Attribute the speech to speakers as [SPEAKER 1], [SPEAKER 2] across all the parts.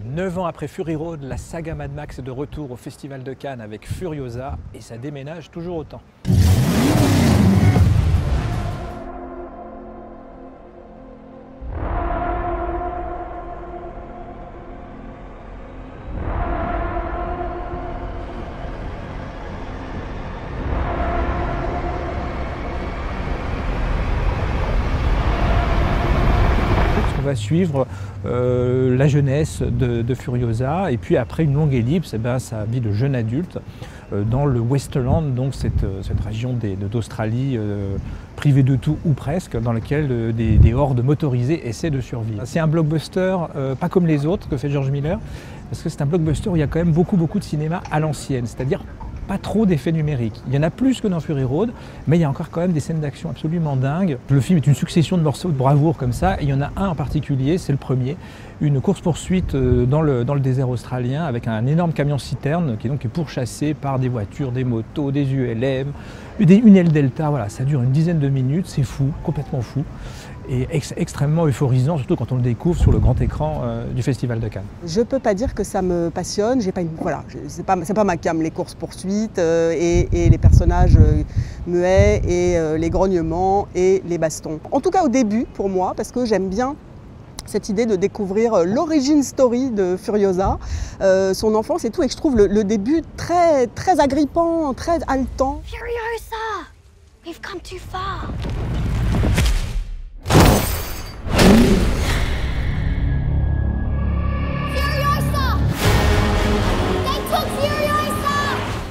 [SPEAKER 1] 9 ans après Fury Road, la saga Mad Max est de retour au Festival de Cannes avec Furiosa et ça déménage toujours autant. On va suivre la jeunesse de Furiosa et puis après une longue ellipse, sa vie de jeune adulte dans le Westland, donc cette région d'Australie privée de tout ou presque, dans laquelle des hordes motorisées essaient de survivre. C'est un blockbuster pas comme les autres que fait George Miller, parce que c'est un blockbuster où il y a quand même beaucoup de cinéma à l'ancienne, c'est-à-dire pas trop d'effets numériques. Il y en a plus que dans Fury Road, mais il y a encore quand même des scènes d'action absolument dingues. Le film est une succession de morceaux de bravoure comme ça, et il y en a un en particulier, c'est le premier, une course-poursuite dans le désert australien avec un énorme camion-citerne qui est pourchassé par des voitures, des motos, des ULM, une L Delta, voilà, ça dure une dizaine de minutes, c'est fou, complètement fou. Et extrêmement euphorisant, surtout quand on le découvre sur le grand écran du Festival de Cannes.
[SPEAKER 2] Je peux pas dire que ça me passionne, c'est pas ma came, les courses-poursuites et les personnages muets et les grognements et les bastons. En tout cas au début pour moi, parce que j'aime bien cette idée de découvrir l'origine story de Furiosa, son enfance et tout, et que je trouve le début très agrippant, très haletant.
[SPEAKER 3] Furiosa, we've come too far.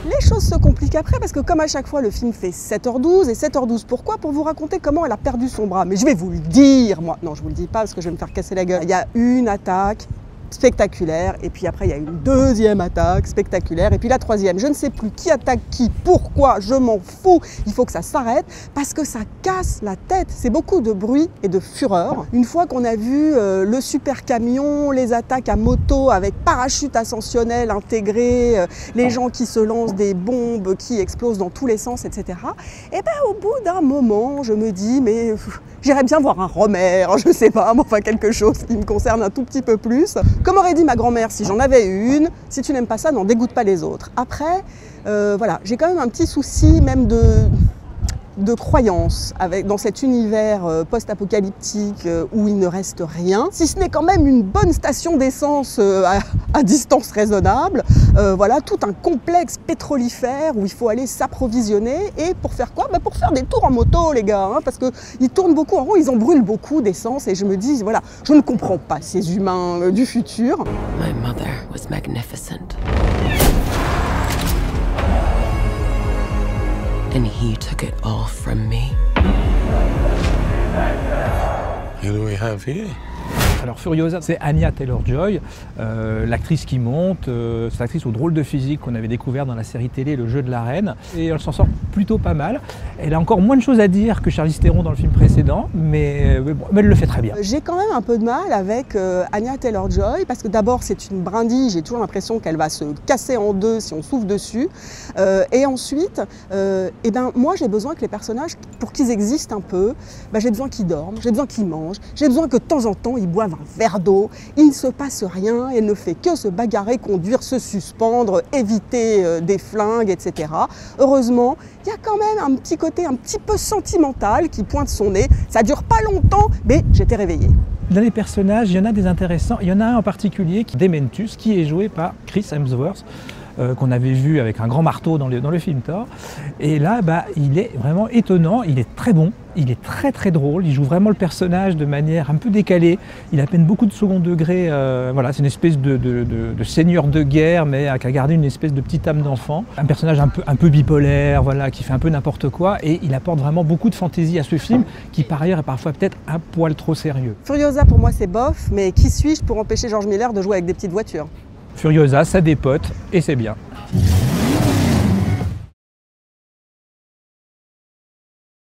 [SPEAKER 2] Les choses se compliquent après parce que comme à chaque fois le film fait 7h12 et 7h12 pourquoi? Pour vous raconter comment elle a perdu son bras. Mais je vais vous le dire moi. Non, je vous le dis pas parce que je vais me faire casser la gueule. Il y a une attaque spectaculaire et puis après il y a une deuxième attaque spectaculaire et puis la troisième, je ne sais plus qui attaque qui, pourquoi, je m'en fous, il faut que ça s'arrête parce que ça casse la tête, c'est beaucoup de bruit et de fureur. Une fois qu'on a vu le super camion, les attaques à moto avec parachute ascensionnel intégré, les gens qui se lancent des bombes qui explosent dans tous les sens, etc. Et au bout d'un moment, je me dis mais j'irais bien voir un Romer, je sais pas, mais enfin quelque chose qui me concerne un tout petit peu plus. Comme aurait dit ma grand-mère, si j'en avais une, si tu n'aimes pas ça, n'en dégoûte pas les autres. Après, voilà, j'ai quand même un petit souci même de croyance dans cet univers post-apocalyptique où il ne reste rien, si ce n'est quand même une bonne station d'essence à distance raisonnable, voilà, tout un complexe pétrolifère où il faut aller s'approvisionner et pour faire quoi? Pour faire des tours en moto les gars, hein, parce qu'ils tournent beaucoup en rond, ils en brûlent beaucoup d'essence et je me dis, voilà, je ne comprends pas ces humains du futur.
[SPEAKER 4] My mother was magnificent. And he took it all from me.
[SPEAKER 5] Who do we have here?
[SPEAKER 1] Alors Furiosa, c'est Anya Taylor-Joy, l'actrice qui monte, cette actrice au drôle de physique qu'on avait découvert dans la série télé Le Jeu de la Reine. Et elle s'en sort plutôt pas mal. Elle a encore moins de choses à dire que Charlize Theron dans le film précédent, mais elle le fait très bien.
[SPEAKER 2] J'ai quand même un peu de mal avec Anya Taylor-Joy, parce que d'abord c'est une brindille, j'ai toujours l'impression qu'elle va se casser en deux si on souffle dessus. Et ensuite, moi j'ai besoin que les personnages, pour qu'ils existent un peu, j'ai besoin qu'ils dorment, j'ai besoin qu'ils mangent, j'ai besoin que de temps en temps ils boivent un verre d'eau, il ne se passe rien, elle ne fait que se bagarrer, conduire, se suspendre, éviter des flingues, etc. Heureusement, il y a quand même un petit côté un petit peu sentimental qui pointe son nez. Ça dure pas longtemps, mais j'étais réveillée.
[SPEAKER 1] Dans les personnages, il y en a des intéressants. Il y en a un en particulier, Dementus, qui est joué par Chris Hemsworth, qu'on avait vu avec un grand marteau dans le film Thor. Et là, il est vraiment étonnant, il est très bon, il est très drôle, il joue vraiment le personnage de manière un peu décalée, il a à peine beaucoup de second degré, voilà, c'est une espèce de seigneur de guerre, mais qui a gardé une espèce de petite âme d'enfant. Un personnage un peu bipolaire, voilà, qui fait un peu n'importe quoi, et il apporte vraiment beaucoup de fantaisie à ce film, qui par ailleurs est parfois peut-être un poil trop sérieux.
[SPEAKER 2] Furiosa pour moi c'est bof, mais qui suis-je pour empêcher George Miller de jouer avec des petites voitures?
[SPEAKER 1] Furiosa, ça dépote et c'est bien.